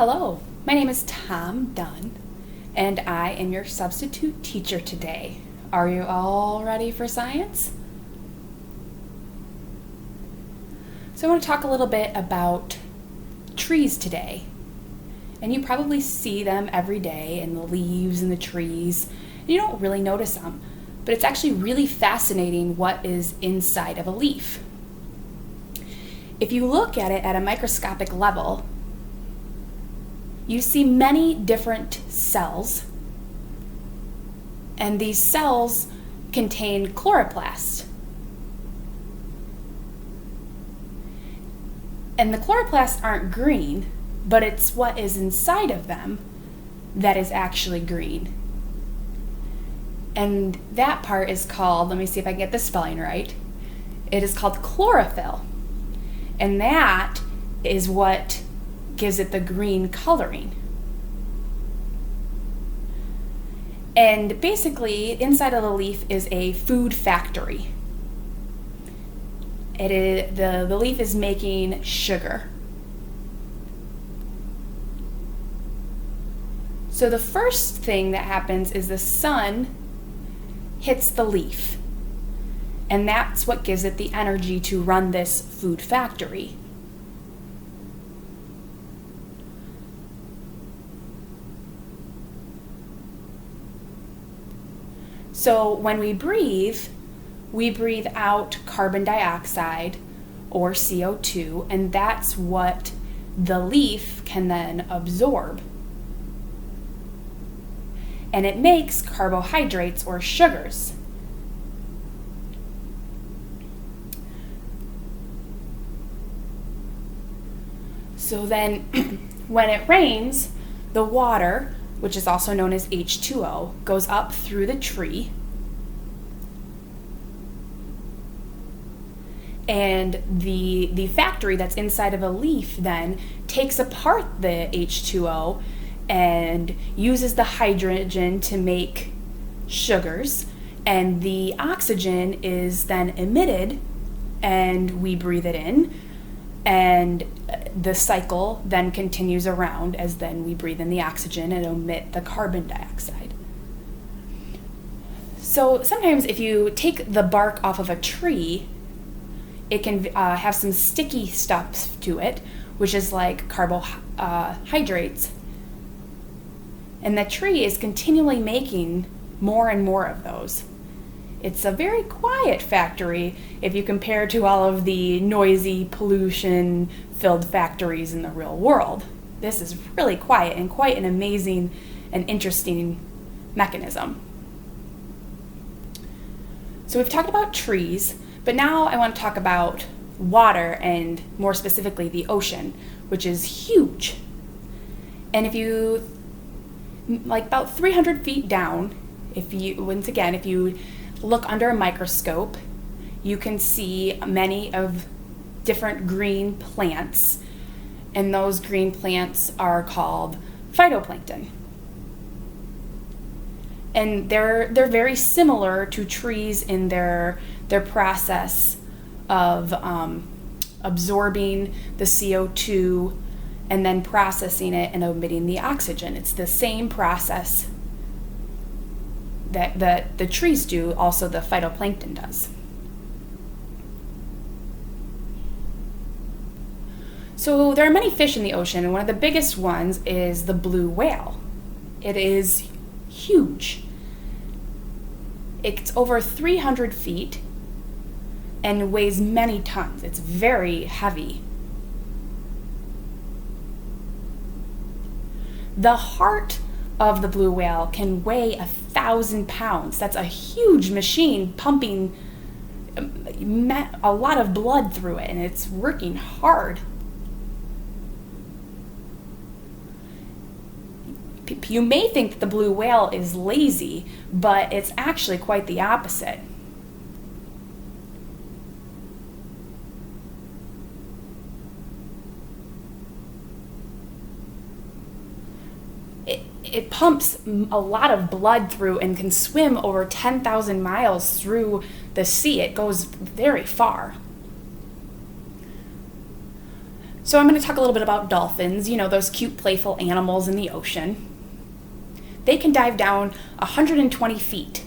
Hello, my name is Dunn, and I am your substitute teacher today. Are you all ready for science? So I want to talk a little bit about trees today. And you probably see them every day in the leaves and the trees, and you don't really notice them. But it's actually really fascinating what is inside of a leaf. If you look at it at a microscopic level, you see many different cells, and these cells contain chloroplast. And the chloroplasts aren't green, but it's what is inside of them that is actually green. And that part is called, let me see if I can get the spelling right, it is called chlorophyll. And that is what gives it the green coloring. And basically, inside of the leaf is a food factory. The leaf is making sugar. So the first thing that happens is the sun hits the leaf, and that's what gives it the energy to run this food factory. So when we breathe out carbon dioxide or CO2, and that's what the leaf can then absorb. And it makes carbohydrates or sugars. So then when it rains, the water, which is also known as H2O, goes up through the tree, and the factory that's inside of a leaf then takes apart the H2O and uses the hydrogen to make sugars, and the oxygen is then emitted and we breathe it in, and the cycle then continues around as then we breathe in the oxygen and emit the carbon dioxide. So sometimes if you take the bark off of a tree, it can have some sticky stuff to it, which is like carbohydrates. And the tree is continually making more and more of those. It's a very quiet factory if you compare to all of the noisy, pollution-filled factories in the real world. This is really quiet and quite an amazing and interesting mechanism. So we've talked about trees, but now I want to talk about water, and more specifically the ocean, which is huge. And if you, like about 300 feet down, if you look under a microscope, you can see many of different green plants, and those green plants are called phytoplankton. And they're very similar to trees in their process of absorbing the CO2 and then processing it and emitting the oxygen. It's the same process that the trees do, also the phytoplankton does. So there are many fish in the ocean, and one of the biggest ones is the blue whale. It is huge. It's over 300 feet and weighs many tons. It's very heavy. The heart of the blue whale can weigh 1,000 pounds. That's a huge machine pumping a lot of blood through it, and it's working hard. You may think that the blue whale is lazy, but it's actually quite the opposite. It pumps a lot of blood through and can swim over 10,000 miles through the sea. It goes very far. So I'm going to talk a little bit about dolphins, those cute, playful animals in the ocean. They can dive down 120 feet.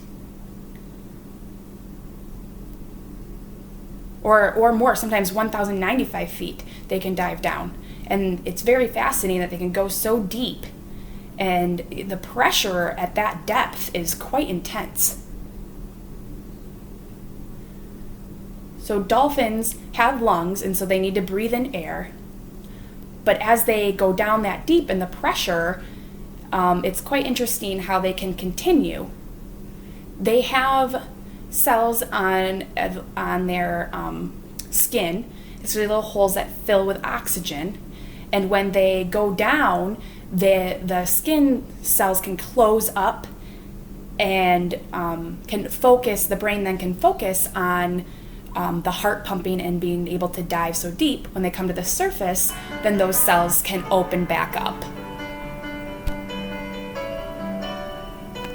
Or more, sometimes 1,095 feet they can dive down. And it's very fascinating that they can go so deep. And the pressure at that depth is quite intense. So dolphins have lungs, and so they need to breathe in air. But as they go down that deep in the pressure, it's quite interesting how they can continue. They have cells on their skin. It's really little holes that fill with oxygen. And when they go down, the skin cells can close up and the brain then can focus on the heart pumping and being able to dive so deep. When they come to the surface, then those cells can open back up.